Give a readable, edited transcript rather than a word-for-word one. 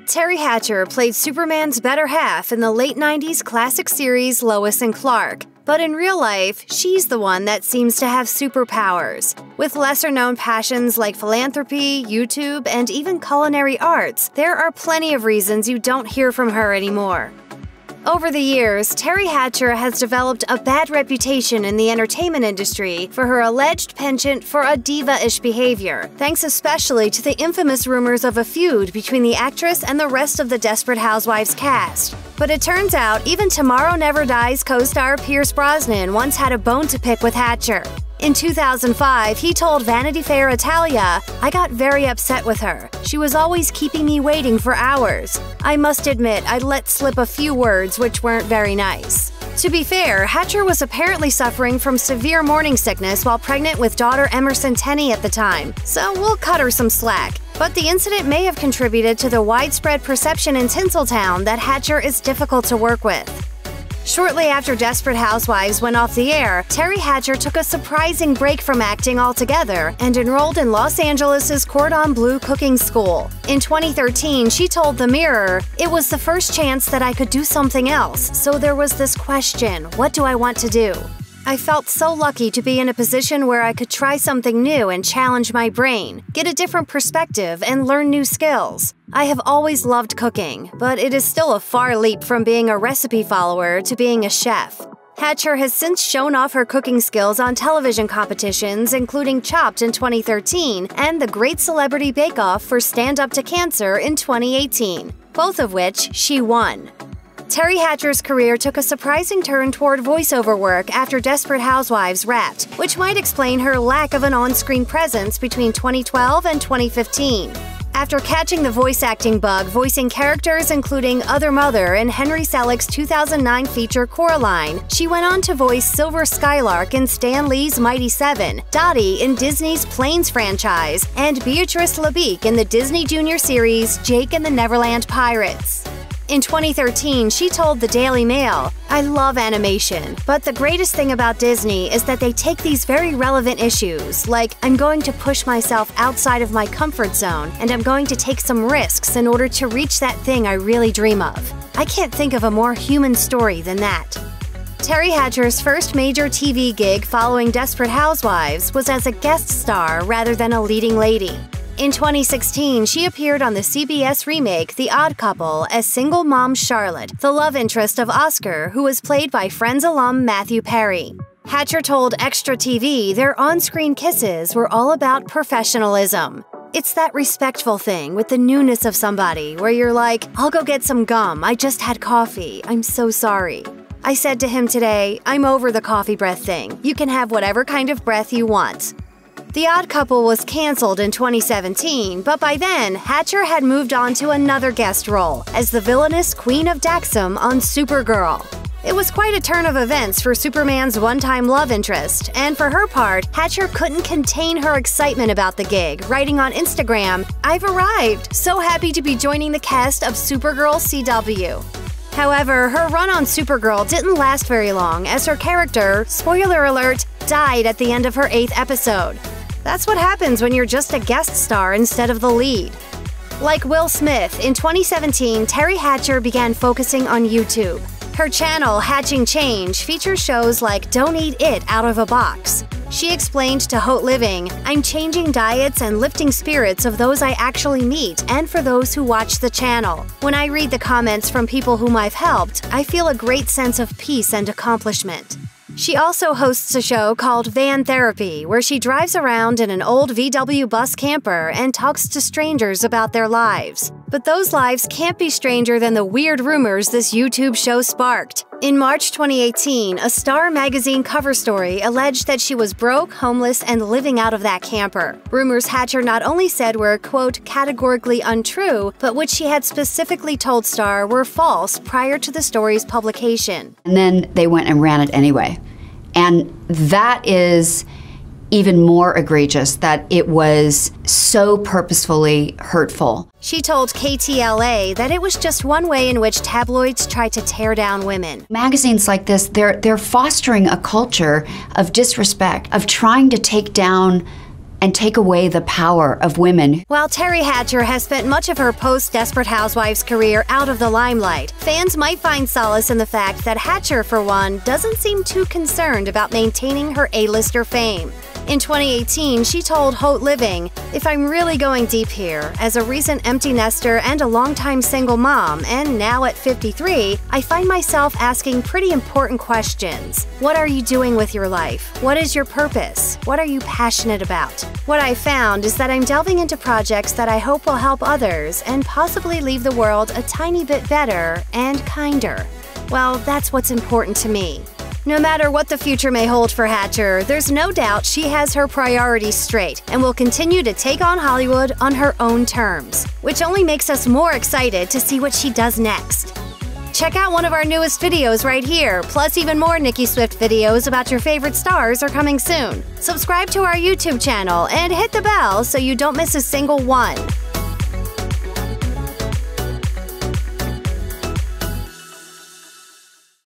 Teri Hatcher played Superman's better half in the late 90s classic series Lois and Clark. But in real life, she's the one that seems to have superpowers. With lesser-known passions like philanthropy, YouTube, and even culinary arts, there are plenty of reasons you don't hear from her anymore. Over the years, Teri Hatcher has developed a bad reputation in the entertainment industry for her alleged penchant for a diva-ish behavior, thanks especially to the infamous rumors of a feud between the actress and the rest of the Desperate Housewives cast. But it turns out even Tomorrow Never Dies co-star Pierce Brosnan once had a bone to pick with Hatcher. In 2005, he told Vanity Fair Italia, "I got very upset with her. She was always keeping me waiting for hours. I must admit, I let slip a few words which weren't very nice." To be fair, Hatcher was apparently suffering from severe morning sickness while pregnant with daughter Emerson Tenney at the time, so we'll cut her some slack. But the incident may have contributed to the widespread perception in Tinseltown that Hatcher is difficult to work with. Shortly after Desperate Housewives went off the air, Teri Hatcher took a surprising break from acting altogether and enrolled in Los Angeles' Cordon Bleu cooking school. In 2013, she told The Mirror, "It was the first chance that I could do something else, so there was this question, what do I want to do? I felt so lucky to be in a position where I could try something new and challenge my brain, get a different perspective, and learn new skills. I have always loved cooking, but it is still a far leap from being a recipe follower to being a chef." Hatcher has since shown off her cooking skills on television competitions, including Chopped in 2013 and The Great Celebrity Bake Off for Stand Up to Cancer in 2018, both of which she won. Teri Hatcher's career took a surprising turn toward voiceover work after Desperate Housewives wrapped, which might explain her lack of an on-screen presence between 2012 and 2015. After catching the voice acting bug voicing characters including Other Mother in Henry Selick's 2009 feature Coraline, she went on to voice Silver Skylark in Stan Lee's Mighty Seven, Dottie in Disney's Planes franchise, and Beatrice LeBeak in the Disney Junior series Jake and the Neverland Pirates. In 2013, she told the Daily Mail, "I love animation, but the greatest thing about Disney is that they take these very relevant issues, like I'm going to push myself outside of my comfort zone and I'm going to take some risks in order to reach that thing I really dream of. I can't think of a more human story than that." Teri Hatcher's first major TV gig following Desperate Housewives was as a guest star rather than a leading lady. In 2016, she appeared on the CBS remake The Odd Couple as single mom Charlotte, the love interest of Oscar, who was played by Friends alum Matthew Perry. Hatcher told Extra TV their on-screen kisses were all about professionalism. "It's that respectful thing with the newness of somebody where you're like, I'll go get some gum, I just had coffee, I'm so sorry. I said to him today, I'm over the coffee breath thing. You can have whatever kind of breath you want." The Odd Couple was canceled in 2017, but by then, Hatcher had moved on to another guest role as the villainous Queen of Daxam on Supergirl. It was quite a turn of events for Superman's one-time love interest, and for her part, Hatcher couldn't contain her excitement about the gig, writing on Instagram, "I've arrived! So happy to be joining the cast of Supergirl CW." However, her run on Supergirl didn't last very long as her character, spoiler alert, died at the end of her 8th episode. That's what happens when you're just a guest star instead of the lead. Like Will Smith, in 2017, Teri Hatcher began focusing on YouTube. Her channel, Hatching Change, features shows like Don't Eat It Out of a Box. She explained to Haute Living, "I'm changing diets and lifting spirits of those I actually meet and for those who watch the channel. When I read the comments from people whom I've helped, I feel a great sense of peace and accomplishment." She also hosts a show called Van Therapy, where she drives around in an old VW bus camper and talks to strangers about their lives. But those lives can't be stranger than the weird rumors this YouTube show sparked. In March 2018, a Star magazine cover story alleged that she was broke, homeless, and living out of that camper. Rumors Hatcher not only said were, quote, categorically untrue, but which she had specifically told Star were false prior to the story's publication. And then they went and ran it anyway. And that is even more egregious, that it was so purposefully hurtful. She told KTLA that it was just one way in which tabloids try to tear down women. Magazines like this, they're fostering a culture of disrespect, of trying to take down and take away the power of women. While Teri Hatcher has spent much of her post-Desperate Housewives career out of the limelight, fans might find solace in the fact that Hatcher, for one, doesn't seem too concerned about maintaining her A-lister fame. In 2018, she told Haute Living, "If I'm really going deep here, as a recent empty nester and a longtime single mom, and now at 53, I find myself asking pretty important questions. What are you doing with your life? What is your purpose? What are you passionate about? What I found is that I'm delving into projects that I hope will help others and possibly leave the world a tiny bit better and kinder. Well, that's what's important to me." No matter what the future may hold for Hatcher, there's no doubt she has her priorities straight and will continue to take on Hollywood on her own terms, which only makes us more excited to see what she does next. Check out one of our newest videos right here, plus even more Nicki Swift videos about your favorite stars are coming soon. Subscribe to our YouTube channel and hit the bell so you don't miss a single one.